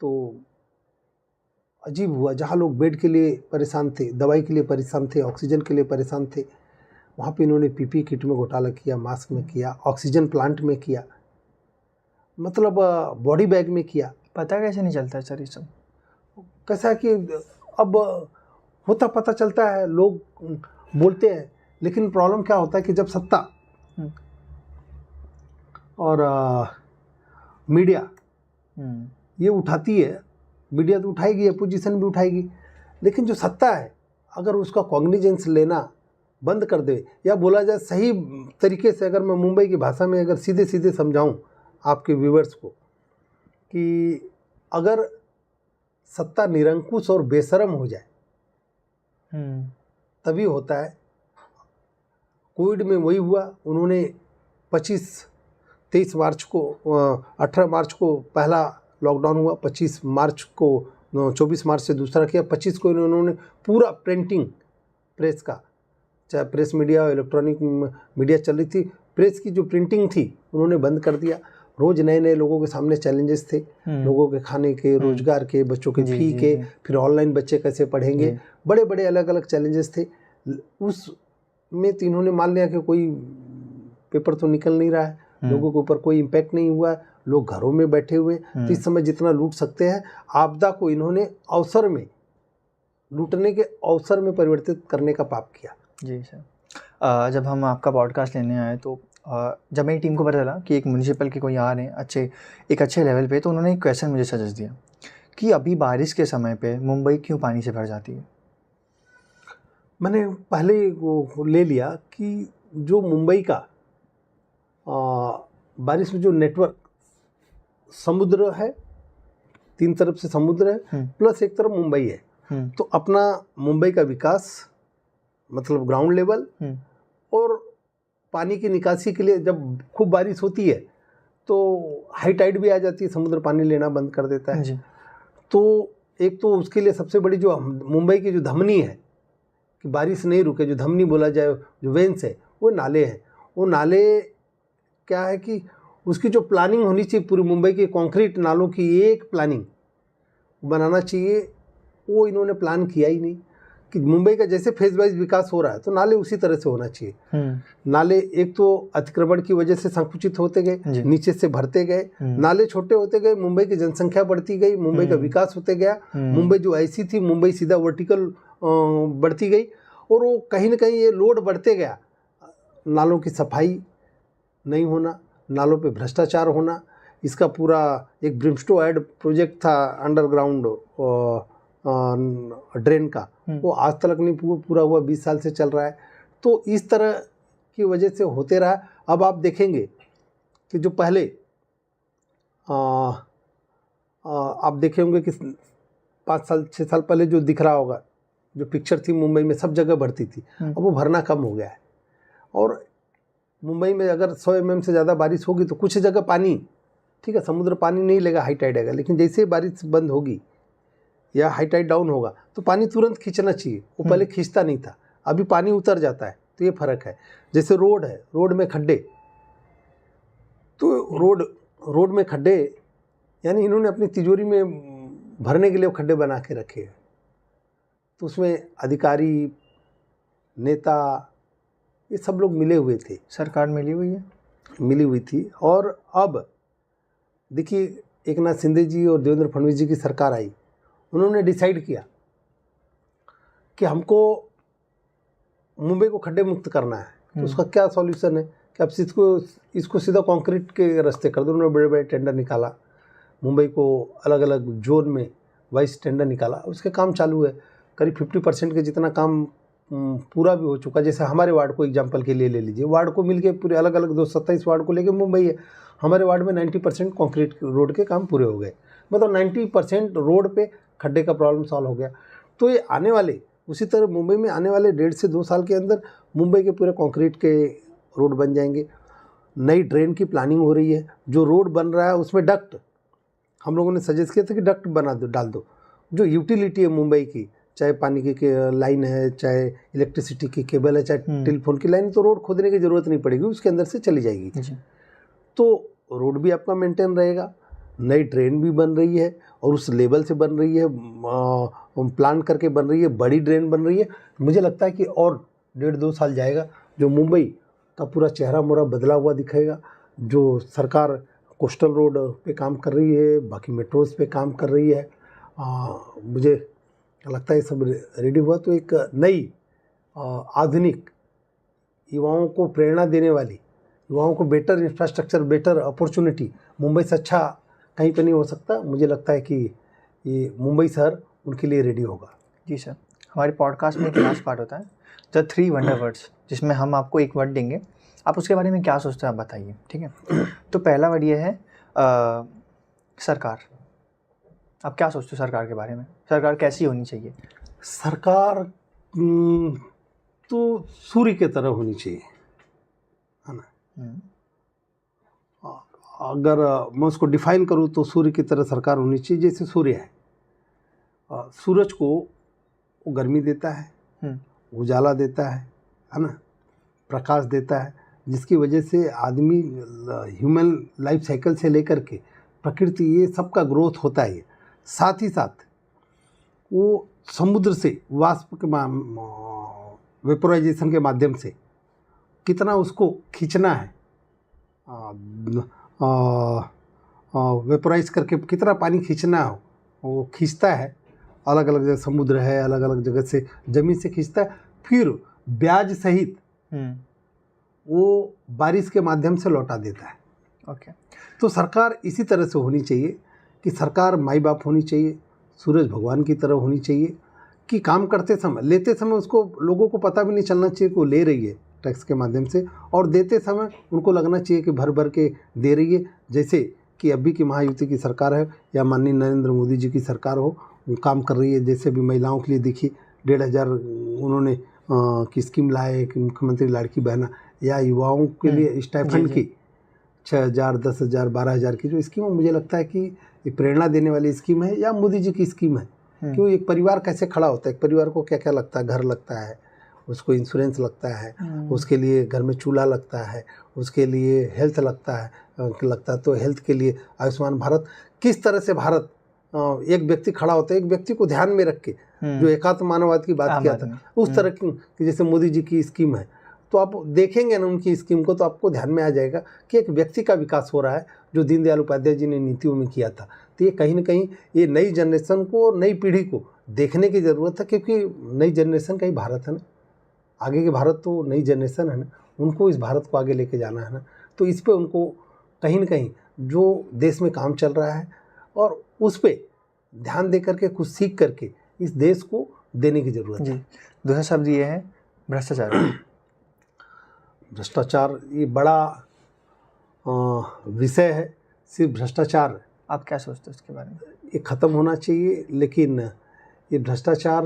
तो अजीब हुआ, जहाँ लोग बेड के लिए परेशान थे, दवाई के लिए परेशान थे, ऑक्सीजन के लिए परेशान थे, वहाँ पे इन्होंने पीपी किट में घोटाला किया, मास्क में किया, ऑक्सीजन प्लांट में किया, मतलब बॉडी बैग में किया। पता कैसे नहीं चलता है सर ये सब? कैसा है कि अब होता पता चलता है, लोग बोलते हैं, लेकिन प्रॉब्लम क्या होता है कि जब सत्ता और मीडिया ये उठाती है, मीडिया तो उठाएगी, अपोजिशन भी उठाएगी, लेकिन जो सत्ता है अगर उसका कॉग्निजेंस लेना बंद कर दे, या बोला जाए सही तरीके से, अगर मैं मुंबई की भाषा में अगर सीधे सीधे समझाऊं आपके व्यूवर्स को, कि अगर सत्ता निरंकुश और बेशरम हो जाए तभी होता है। कोविड में वही हुआ। उन्होंने 23 मार्च को 18 मार्च को पहला लॉकडाउन हुआ, 25 मार्च को 24 मार्च से दूसरा किया, 25 को इन्होंने पूरा प्रिंटिंग प्रेस का, चाहे प्रेस मीडिया, इलेक्ट्रॉनिक मीडिया चल रही थी, प्रेस की जो प्रिंटिंग थी उन्होंने बंद कर दिया। रोज़ नए नए लोगों के सामने चैलेंजेस थे, लोगों के खाने के, रोजगार के, बच्चों के फी के, फिर ऑनलाइन बच्चे कैसे पढ़ेंगे, बड़े बड़े अलग अलग चैलेंजेस थे। उस में तो इन्होंने मान लिया कि कोई पेपर तो निकल नहीं रहा है, लोगों के ऊपर कोई इम्पैक्ट नहीं हुआ, लोग घरों में बैठे हुए, तो इस समय जितना लूट सकते हैं, आपदा को इन्होंने अवसर में, लूटने के अवसर में परिवर्तित करने का पाप किया। जी सर, जब हम आपका पॉडकास्ट लेने आए तो जब मेरी टीम को पता चला कि एक म्यूनिसिपल के कोई आ रहे हैं एक अच्छे लेवल पे, तो उन्होंने एक क्वेश्चन मुझे सजेस्ट दिया कि अभी बारिश के समय पे मुंबई क्यों पानी से भर जाती है। मैंने पहले वो ले लिया कि जो मुंबई का बारिश में जो नेटवर्क, समुद्र है, 3 तरफ से समुद्र है, प्लस एक तरफ मुंबई है, तो अपना मुंबई का विकास मतलब ग्राउंड लेवल, और पानी की निकासी के लिए जब खूब बारिश होती है तो हाई टाइड भी आ जाती है, समुद्र पानी लेना बंद कर देता है। तो एक तो उसके लिए सबसे बड़ी जो मुंबई की जो धमनी है कि बारिश नहीं रुके, जो धमनी बोला जाए, जो वेंस है, वो नाले हैं। वो नाले क्या है कि उसकी जो प्लानिंग होनी चाहिए पूरी मुंबई के कंक्रीट नालों की एक प्लानिंग बनाना चाहिए, वो इन्होंने प्लान किया ही नहीं। कि मुंबई का जैसे फेज वाइज विकास हो रहा है तो नाले उसी तरह से होना चाहिए। नाले एक तो अतिक्रमण की वजह से संकुचित होते गए, नीचे से भरते गए, नाले छोटे होते गए, मुंबई की जनसंख्या बढ़ती गई, मुंबई का विकास होते गया। मुंबई जो ऐसी थी, मुंबई सीधा वर्टिकल बढ़ती गई, और वो कहीं ना कहीं ये लोड बढ़ते गया। नालों की सफाई नहीं होना, नालों पे भ्रष्टाचार होना, इसका पूरा एक ब्रिमस्टो ऐड प्रोजेक्ट था अंडरग्राउंड ड्रेन का, वो आज तक नहीं पूरा हुआ, 20 साल से चल रहा है। तो इस तरह की वजह से होते रहा। अब आप देखेंगे कि जो पहले आप देखे होंगे कि 5 साल 6 साल पहले जो दिख रहा होगा, जो पिक्चर थी मुंबई में सब जगह भरती थी, अब वो भरना कम हो गया है। और मुंबई में अगर 100 mm से ज़्यादा बारिश होगी तो कुछ जगह पानी, ठीक है, समुद्र पानी नहीं लेगा, हाई टाइड आएगा, लेकिन जैसे ही बारिश बंद होगी या हाई टाइड डाउन होगा तो पानी तुरंत खींचना चाहिए, वो पहले खींचता नहीं था, अभी पानी उतर जाता है। तो ये फ़र्क है। जैसे रोड है, रोड में खड्डे, तो रोड में खड्डे यानी इन्होंने अपनी तिजोरी में भरने के लिए वो खड्डे बना के रखे हैं। तो उसमें अधिकारी, नेता, ये सब लोग मिले हुए थे, सरकार मिली हुई थी। और अब देखिए, एकनाथ शिंदे जी और देवेंद्र फडणवीस जी की सरकार आई, उन्होंने डिसाइड किया कि हमको मुंबई को खड्डे मुक्त करना है। तो उसका क्या सॉल्यूशन है कि अब इसको सीधा कंक्रीट के रास्ते कर दो। उन्होंने बड़े बड़े टेंडर निकाला, मुंबई को अलग अलग जोन में वाइस टेंडर निकाला, उसके काम चालू है। करीब 50% के जितना काम पूरा भी हो चुका। जैसे हमारे वार्ड को एग्जांपल के लिए ले लीजिए, वार्ड को मिलके पूरे अलग अलग 227 वार्ड को लेके मुंबई है, हमारे वार्ड में 90% कंक्रीट रोड के काम पूरे हो गए। मतलब 90% रोड पे खड्डे का प्रॉब्लम सॉल्व हो गया। तो ये आने वाले, उसी तरह मुंबई में आने वाले 1.5 से 2 साल के अंदर मुंबई के पूरे कंक्रीट के रोड बन जाएंगे। नई ड्रेन की प्लानिंग हो रही है। जो रोड बन रहा है उसमें डक्ट, हम लोगों ने सजेस्ट किया था कि डक्ट बना दो, डाल दो। जो यूटिलिटी है मुंबई की, चाहे पानी की लाइन है, चाहे इलेक्ट्रिसिटी की केबल है, चाहे टेलीफोन की लाइन, तो रोड खोदने की ज़रूरत नहीं पड़ेगी, उसके अंदर से चली जाएगी। तो रोड भी आपका मेंटेन रहेगा। नई ट्रेन भी बन रही है और उस लेवल से बन रही है, प्लान करके बन रही है, बड़ी ड्रेन बन रही है। मुझे लगता है कि और 1.5-2 साल जाएगा, जो मुंबई का पूरा चेहरा मोहरा बदला हुआ दिखेगा। जो सरकार कोस्टल रोड पे काम कर रही है, बाकी मेट्रोज़ पे काम कर रही है, मुझे लगता है सब रेडी हुआ तो एक नई आधुनिक, युवाओं को प्रेरणा देने वाली, युवाओं को better infrastructure, better opportunity, Mumbai से अच्छा कहीं पे नहीं हो सकता। मुझे लगता है कि ये मुंबई शहर उनके लिए रेडी होगा। जी सर, हमारे पॉडकास्ट में एक लास्ट पार्ट होता है द 3 वंडर वर्ड्स, जिसमें हम आपको एक वर्ड देंगे, आप उसके बारे में क्या सोचते हैं आप बताइए, ठीक है। तो पहला वर्ड ये है सरकार। आप क्या सोचते हो सरकार के बारे में? सरकार कैसी होनी चाहिए? सरकार तो सूर्य की तरह होनी चाहिए, है ना। अगर मैं उसको डिफाइन करूँ तो सूर्य की तरह सरकार होनी चाहिए। जैसे सूर्य है, सूरज को वो गर्मी देता है, उजाला देता है ना, प्रकाश देता है, जिसकी वजह से आदमी, ह्यूमन लाइफ साइकिल से लेकर के प्रकृति, ये सब का ग्रोथ होता है। साथ ही साथ वो समुद्र से वाष्प के वेपोराइजेशन के माध्यम से कितना उसको खींचना है, वेपोराइज करके कितना पानी खींचना हो, वो खींचता है। अलग अलग जगह समुद्र है, अलग अलग जगह से ज़मीन से खींचता है, फिर ब्याज सहित वो बारिश के माध्यम से लौटा देता है। ओके। तो सरकार इसी तरह से होनी चाहिए कि सरकार माई बाप होनी चाहिए, सूरज भगवान की तरह होनी चाहिए कि काम करते समय, लेते समय उसको, लोगों को पता भी नहीं चलना चाहिए कि वो ले रही है टैक्स के माध्यम से, और देते समय उनको लगना चाहिए कि भर भर के दे रही है। जैसे कि अभी की महायुति की सरकार है या माननीय नरेंद्र मोदी जी की सरकार हो, वो काम कर रही है। जैसे भी महिलाओं के लिए देखिए 1,500 उन्होंने की स्कीम लाए कि मुख्यमंत्री लाड़की बहना, या युवाओं के लिए स्टाइपेंड की 6,000, 10,000, 12,000 की जो स्कीम है, मुझे लगता है कि ये प्रेरणा देने वाली स्कीम है, या मोदी जी की स्कीम है। क्यों, एक परिवार कैसे खड़ा होता है, एक परिवार को क्या क्या लगता है, घर लगता है, उसको इंश्योरेंस लगता है, उसके लिए घर में चूल्हा लगता है, उसके लिए हेल्थ लगता है, तो हेल्थ के लिए आयुष्मान भारत। किस तरह से भारत एक व्यक्ति खड़ा होता है, एक व्यक्ति को ध्यान में रख के, जो एकात्म मानववाद की बात किया था, उस तरह की जैसे मोदी जी की स्कीम है। तो आप देखेंगे ना उनकी स्कीम को, तो आपको ध्यान में आ जाएगा कि एक व्यक्ति का विकास हो रहा है, जो दीनदयाल उपाध्याय जी ने नीतियों में किया था। तो ये कहीं ना कहीं ये नई जनरेशन को, नई पीढ़ी को देखने की ज़रूरत है, क्योंकि नई जनरेशन का ही भारत है ना, आगे के भारत तो नई जनरेशन है ना, उनको इस भारत को आगे लेके जाना है ना। तो इस पे उनको कहीं ना कहीं जो देश में काम चल रहा है, और उस पर ध्यान दे करके, कुछ सीख करके इस देश को देने की ज़रूरत है। दूसरा शब्द ये है भ्रष्टाचार। भ्रष्टाचार ये बड़ा विषय है। सिर्फ भ्रष्टाचार आप क्या सोचते हो उसके बारे में? ये ख़त्म होना चाहिए, लेकिन ये भ्रष्टाचार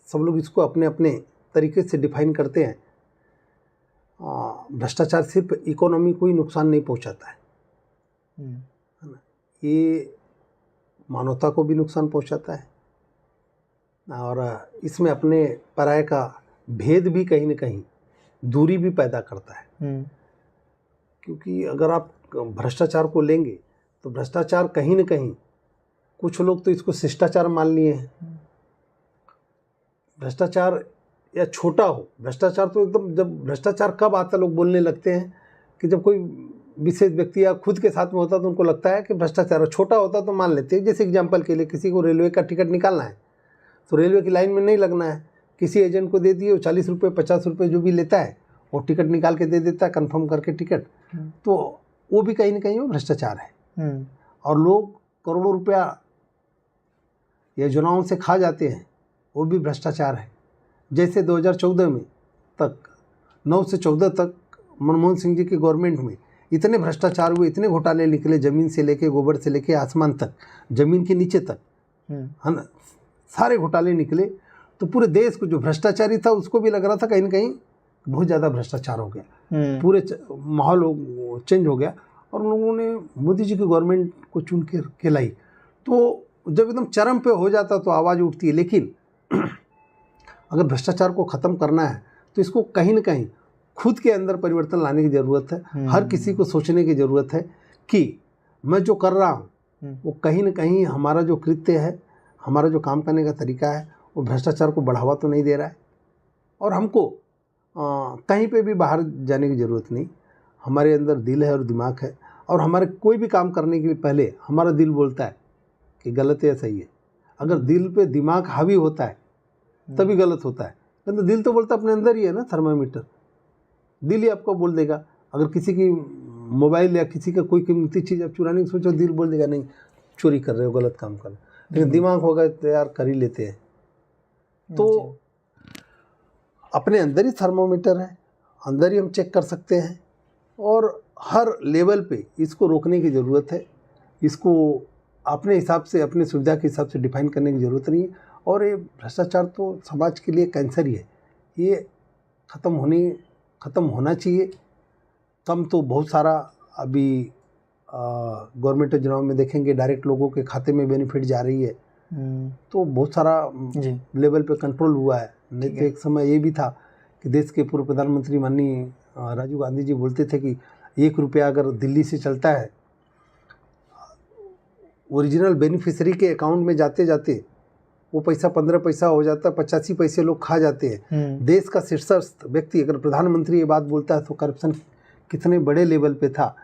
सब लोग इसको अपने अपने तरीके से डिफाइन करते हैं। भ्रष्टाचार सिर्फ इकोनॉमी को ही नुकसान नहीं पहुंचाता है ना, ये मानवता को भी नुकसान पहुंचाता है और इसमें अपने पराये का भेद भी कहीं न कहीं दूरी भी पैदा करता है। क्योंकि अगर आप भ्रष्टाचार को लेंगे तो भ्रष्टाचार कहीं न कहीं, कुछ लोग तो इसको शिष्टाचार मान लिए हैं। भ्रष्टाचार या छोटा हो, भ्रष्टाचार तो एकदम, जब भ्रष्टाचार कब आता लोग बोलने लगते हैं कि जब कोई विशेष व्यक्ति या खुद के साथ में होता तो उनको लगता है कि भ्रष्टाचार। छोटा होता तो मान लेते हैं। जैसे एग्जांपल के लिए किसी को रेलवे का टिकट निकालना है तो रेलवे की लाइन में नहीं लगना है, किसी एजेंट को दे दिए, वो 40 रुपये 50 रुपये जो भी लेता है वो टिकट निकाल के दे देता है, कंफर्म करके टिकट। तो वो भी कहीं ना कहीं वो भ्रष्टाचार है। और लोग करोड़ों रुपया योजनाओं से खा जाते हैं, वो भी भ्रष्टाचार है। जैसे 2014 में तक 9 से 14 तक मनमोहन सिंह जी की गवर्नमेंट में इतने भ्रष्टाचार हुए, इतने घोटाले निकले, ज़मीन से लेके, गोबर से लेके आसमान तक, ज़मीन के नीचे तक, है ना, सारे घोटाले निकले। तो पूरे देश को जो भ्रष्टाचारी था उसको भी लग रहा था कहीं ना कहीं बहुत ज़्यादा भ्रष्टाचार हो गया, पूरे माहौल चेंज हो गया। और उन लोगों ने मोदी जी की गवर्नमेंट को चुन के लाई। तो जब एकदम चरम पे हो जाता तो आवाज़ उठती है। लेकिन अगर भ्रष्टाचार को ख़त्म करना है तो इसको कहीं ना कहीं खुद के अंदर परिवर्तन लाने की ज़रूरत है। हर किसी को सोचने की ज़रूरत है कि मैं जो कर रहा हूँ वो कहीं ना कहीं हमारा जो कृत्य है, हमारा जो काम करने का तरीका है, वो भ्रष्टाचार को बढ़ावा तो नहीं दे रहा है। और हमको कहीं पे भी बाहर जाने की ज़रूरत नहीं। हमारे अंदर दिल है और दिमाग है, और हमारे कोई भी काम करने के पहले हमारा दिल बोलता है कि गलत है या सही है। अगर दिल पे दिमाग हावी होता है तभी गलत होता है। तो दिल तो बोलता अपने अंदर ही है ना, थर्मामीटर दिल ही आपको बोल देगा। अगर किसी की मोबाइल या किसी का कोई कीमती चीज़ आप चुराने की सोचो, दिल बोल देगा नहीं चोरी कर रहे हो, गलत काम कर रहे हो। लेकिन दिमाग होगा तो यार कर ही लेते हैं। तो अपने अंदर ही थर्मामीटर है, अंदर ही हम चेक कर सकते हैं। और हर लेवल पे इसको रोकने की ज़रूरत है। इसको अपने हिसाब से, अपनी सुविधा के हिसाब से डिफाइन करने की ज़रूरत नहीं है। और ये भ्रष्टाचार तो समाज के लिए कैंसर ही है। ये ख़त्म होना चाहिए। कम तो बहुत सारा अभी गवर्नमेंट के चुनाव में देखेंगे डायरेक्ट लोगों के खाते में बेनिफिट जा रही है। तो बहुत सारा लेवल पे कंट्रोल हुआ है। नहीं तो एक समय ये भी था कि देश के पूर्व प्रधानमंत्री माननीय राजीव गांधी जी बोलते थे कि 1 रुपया अगर दिल्ली से चलता है, ओरिजिनल बेनिफिशियरी के अकाउंट में जाते जाते वो पैसा 15 पैसा हो जाता है, 85 पैसे लोग खा जाते हैं। देश का शीर्षस्थ व्यक्ति अगर प्रधानमंत्री ये बात बोलता है तो करप्शन कितने बड़े लेवल पे था।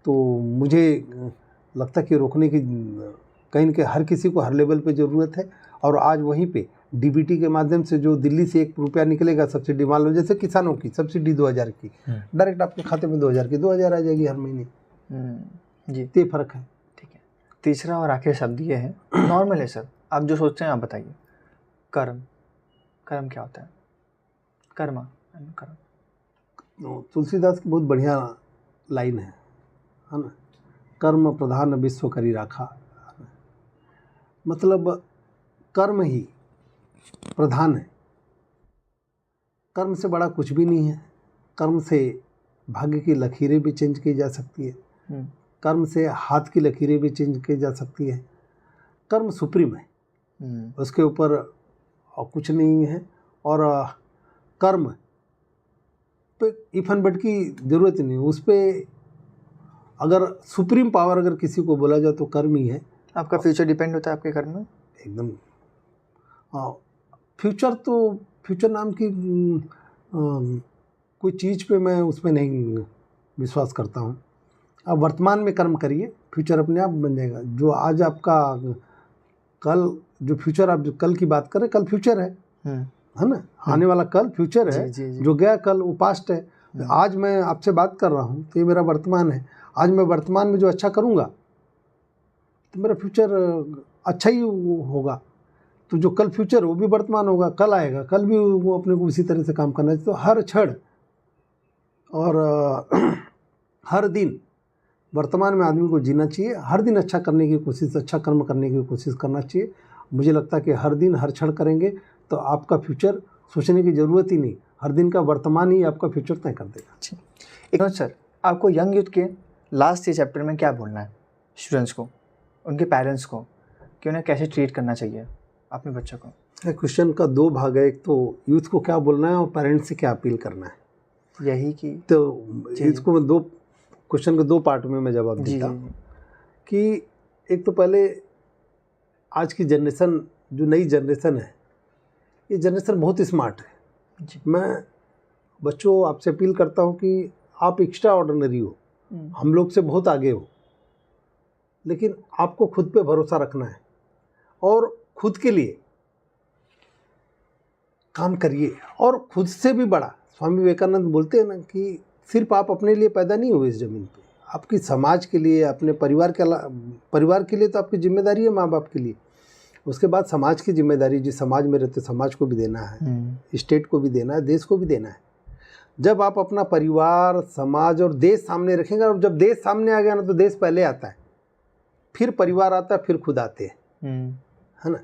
तो मुझे लगता है कि रोकने की कहीं के हर किसी को हर लेवल पे ज़रूरत है। और आज वहीं पे डीबीटी के माध्यम से जो दिल्ली से 1 रुपया निकलेगा सब्सिडी, मान लो जैसे किसानों की सब्सिडी 2000 की, डायरेक्ट आपके खाते में 2000 की 2000 आ जाएगी हर महीने। जी, ये फ़र्क है। ठीक है। तीसरा और आखिरी शब्द ये है, नॉर्मल है सर, आप जो सोचते हैं आप बताइए। कर्म क्या होता है? कर्म। तुलसीदास की बहुत बढ़िया लाइन है ना, कर्म प्रधान विश्व करी राखा। मतलब कर्म ही प्रधान है। कर्म से बड़ा कुछ भी नहीं है। कर्म से भाग्य की लकीरें भी चेंज की जा सकती है। कर्म से हाथ की लकीरें भी चेंज की जा सकती है। कर्म सुप्रीम है, उसके ऊपर और कुछ नहीं है। और कर्म पे इफ एंड बट की ज़रूरत नहीं, उस पर अगर सुप्रीम पावर अगर किसी को बोला जाए तो कर्म ही है। आपका फ्यूचर डिपेंड होता है आपके कर्म में एकदम। फ्यूचर नाम की कोई चीज़ पे मैं उसमें नहीं विश्वास करता हूँ। आप वर्तमान में कर्म करिए, फ्यूचर अपने आप बन जाएगा। जो आज आपका, कल जो फ्यूचर, आप जो कल की बात करें, कल फ्यूचर है ना, आने वाला कल फ्यूचर है। जी। जो गया कल वो पास्ट है। आज मैं आपसे बात कर रहा हूँ तो ये मेरा वर्तमान है। आज मैं वर्तमान में जो अच्छा करूँगा तो मेरा फ्यूचर अच्छा ही होगा। तो जो कल फ्यूचर वो भी वर्तमान होगा, कल आएगा, कल भी वो अपने को उसी तरह से काम करना है। तो हर क्षण और हर दिन वर्तमान में आदमी को जीना चाहिए, हर दिन अच्छा करने की कोशिश, अच्छा कर्म करने की कोशिश करना चाहिए। मुझे लगता है कि हर दिन हर क्षण करेंगे तो आपका फ्यूचर सोचने की ज़रूरत ही नहीं, हर दिन का वर्तमान ही आपका फ्यूचर तय कर देगा। एक सर, आपको यंग यूथ के लास्ट ये चैप्टर में क्या बोलना है स्टूडेंट्स को, उनके पेरेंट्स को, कि उन्हें कैसे ट्रीट करना चाहिए अपने बच्चों को? क्वेश्चन का दो भाग है, एक तो यूथ को क्या बोलना है और पेरेंट्स से क्या अपील करना है, यही कि तो इसको मैं दो क्वेश्चन के दो पार्ट में मैं जवाब देता हूँ कि एक तो पहले आज की जनरेशन, जो नई जनरेशन है, ये जनरेशन बहुत स्मार्ट है जी। मैं बच्चों आपसे अपील करता हूँ कि आप एक्स्ट्रा ऑर्डिनरी हो, हम लोग से बहुत आगे हो, लेकिन आपको खुद पे भरोसा रखना है और खुद के लिए काम करिए। और खुद से भी बड़ा, स्वामी विवेकानंद बोलते हैं ना कि सिर्फ आप अपने लिए पैदा नहीं हुए इस ज़मीन पे, आपकी समाज के लिए, अपने परिवार के लिए तो आपकी जिम्मेदारी है, माँ बाप के लिए। उसके बाद समाज की जिम्मेदारी, जिस समाज में रहते समाज को भी देना है, स्टेट को भी देना है, देश को भी देना है। जब आप अपना परिवार, समाज और देश सामने रखेंगे, और जब देश सामने आ गया ना तो देश पहले आता है, फिर परिवार आता है, फिर खुद आते हैं, है ना।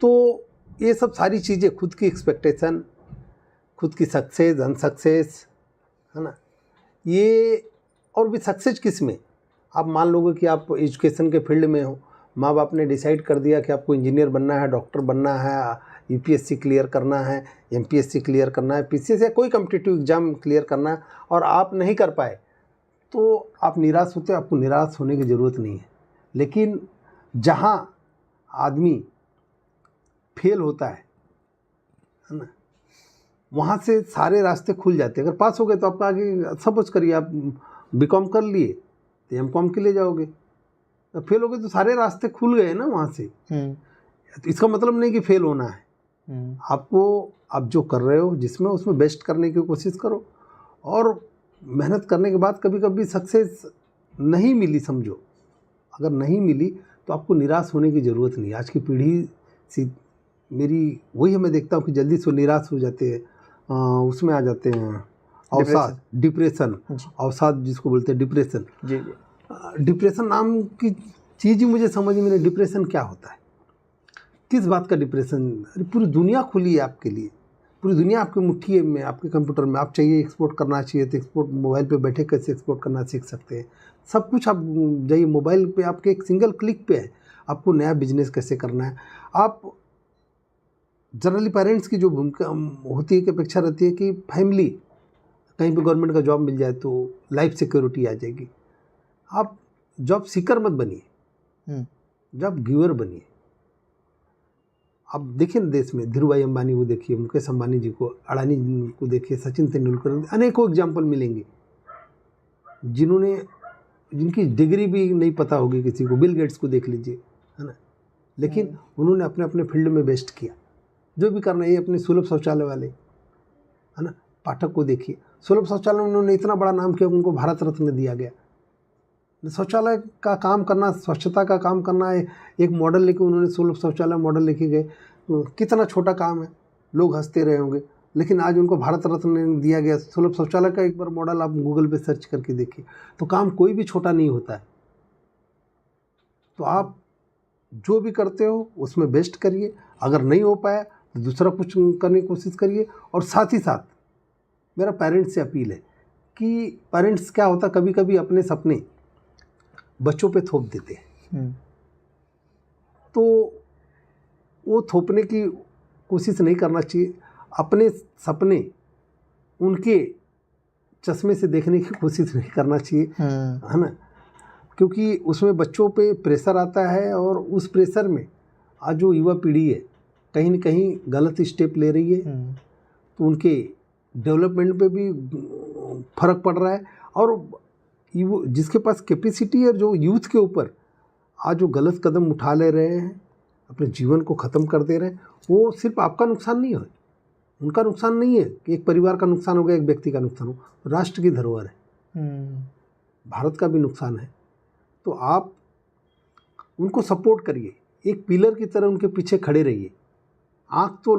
तो ये सब सारी चीज़ें, खुद की एक्सपेक्टेशन, खुद की सक्सेस, अनसक्सेस, है ना, ये और भी सक्सेस किस में, आप मान लोगे कि आप एजुकेशन के फील्ड में हो, माँ बाप ने डिसाइड कर दिया कि आपको इंजीनियर बनना है, डॉक्टर बनना है, यूपीएससी क्लियर करना है, एमपीएससी क्लियर करना है, पीसीएस या कोई कॉम्पिटिटिव एग्जाम क्लियर करना है, और आप नहीं कर पाए तो आप निराश होते। आपको निराश होने की ज़रूरत नहीं है, लेकिन जहाँ आदमी फेल होता है ना, वहाँ से सारे रास्ते खुल जाते हैं। अगर पास हो गए तो आपका आगे, सपोज करिए आप बीकॉम कर लिए तो एमकॉम के लिए जाओगे, तो फेल हो गए तो सारे रास्ते खुल गए ना वहाँ से। तो इसका मतलब नहीं कि फेल होना है, आपको आप जो कर रहे हो जिसमें, उसमें बेस्ट करने की कोशिश करो, और मेहनत करने के बाद कभी कभी सक्सेस नहीं मिली, समझो अगर नहीं मिली तो आपको निराश होने की ज़रूरत नहीं। आज की पीढ़ी सी मेरी वही मैं देखता हूँ कि जल्दी से निराश हो जाते हैं, उसमें आ जाते हैं अवसाद, डिप्रेशन, अवसाद जिसको बोलते हैं डिप्रेशन। जी। डिप्रेशन नाम की चीज़ ही मुझे समझ में नहीं, डिप्रेशन क्या होता है, किस बात का डिप्रेशन? अरे पूरी दुनिया खुली है आपके लिए, पूरी दुनिया आपकी मुट्ठी में, आपके कंप्यूटर में। आप चाहिए एक्सपोर्ट करना चाहिए तो एक्सपोर्ट, मोबाइल पे बैठे कैसे एक्सपोर्ट करना सीख सकते हैं, सब कुछ आप जाइए मोबाइल पे, आपके एक सिंगल क्लिक पे है। आपको नया बिजनेस कैसे करना है, आप जनरली पेरेंट्स की जो भूमिका होती है कि अपेक्षा रहती है कि फैमिली कहीं पे गवर्नमेंट का जॉब मिल जाए तो लाइफ सिक्योरिटी आ जाएगी। आप जॉब सीकर मत बनिए, जॉब गिवर बनिए। आप देखिए ना देश में, धीरूभाई अंबानी को देखिए, मुकेश अंबानी जी को, अडानी जी को देखिए, सचिन तेंदुलकर, अनेकों एग्जाम्पल मिलेंगे जिन्होंने, जिनकी डिग्री भी नहीं पता होगी किसी को। बिल गेट्स को देख लीजिए, है ना, लेकिन उन्होंने अपने अपने फील्ड में बेस्ट किया। जो भी करना है, ये अपने सुलभ शौचालय वाले, है ना, पाठक को देखिए, सुलभ शौचालय में उन्होंने इतना बड़ा नाम किया, उनको भारत रत्न दिया गया। शौचालय का काम करना, स्वच्छता का काम करना है, एक मॉडल लेके उन्होंने सुलभ शौचालय मॉडल लेके गए। कितना छोटा काम है, लोग हंसते रहे होंगे, लेकिन आज उनको भारत रत्न दिया गया। सुलभ शौचालय का एक बार मॉडल आप गूगल पे सर्च करके देखिए, तो काम कोई भी छोटा नहीं होता है। तो आप जो भी करते हो उसमें बेस्ट करिए, अगर नहीं हो पाया तो दूसरा कुछ करने की कोशिश करिए। और साथ ही साथ मेरा पेरेंट्स से अपील है कि पेरेंट्स क्या होता, कभी कभी अपने सपने बच्चों पे थोप देते हैं, तो वो थोपने की कोशिश नहीं करना चाहिए। अपने सपने उनके चश्मे से देखने की कोशिश नहीं करना चाहिए, है ना, क्योंकि उसमें बच्चों पे प्रेशर आता है, और उस प्रेशर में आज जो युवा पीढ़ी है कहीं न कहीं गलत स्टेप ले रही है, तो उनके डेवलपमेंट पे भी फर्क पड़ रहा है। और जिसके पास कैपेसिटी है, जो यूथ के ऊपर आज जो गलत कदम उठा ले रहे हैं, अपने जीवन को ख़त्म कर दे रहे हैं, वो सिर्फ आपका नुकसान नहीं है, उनका नुकसान नहीं है कि एक परिवार का नुकसान हो गया, एक व्यक्ति का नुकसान हो, राष्ट्र की धरोहर है, भारत का भी नुकसान है। तो आप उनको सपोर्ट करिए, एक पिलर की तरह उनके पीछे खड़े रहिए। आँख तो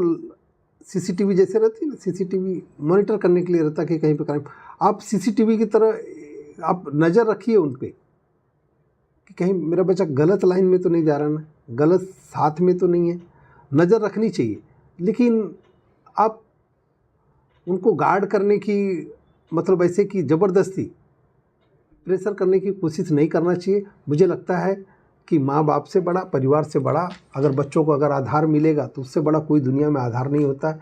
सीसीटीवी जैसे रहती है ना, सीसीटीवी मॉनिटर करने के लिए रहता है कि कहीं पे क्राइम, आप सीसीटीवी की तरह आप नज़र रखिए उन पे कि कहीं मेरा बच्चा गलत लाइन में तो नहीं जा रहा ना, गलत साथ में तो नहीं है, नज़र रखनी चाहिए। लेकिन आप उनको गार्ड करने की मतलब ऐसे कि ज़बरदस्ती प्रेशर करने की कोशिश नहीं करना चाहिए। मुझे लगता है कि माँ बाप से बड़ा, परिवार से बड़ा अगर बच्चों को अगर आधार मिलेगा तो उससे बड़ा कोई दुनिया में आधार नहीं होता है।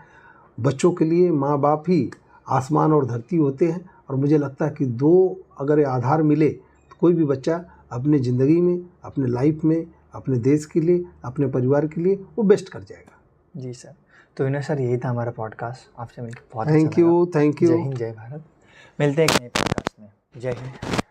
बच्चों के लिए माँ बाप ही आसमान और धरती होते हैं, और मुझे लगता है कि दो अगर ये आधार मिले तो कोई भी बच्चा अपने ज़िंदगी में, अपने लाइफ में, अपने देश के लिए, अपने परिवार के लिए वो बेस्ट कर जाएगा। जी सर। तो विनय सर, यही था हमारा पॉडकास्ट। आपसे मिलकर बहुत अच्छा थैंक यू, लगा। Thank you. जय हिंद, जय भारत। मिलते हैं एक नए पॉडकास्ट में। जय हिंद।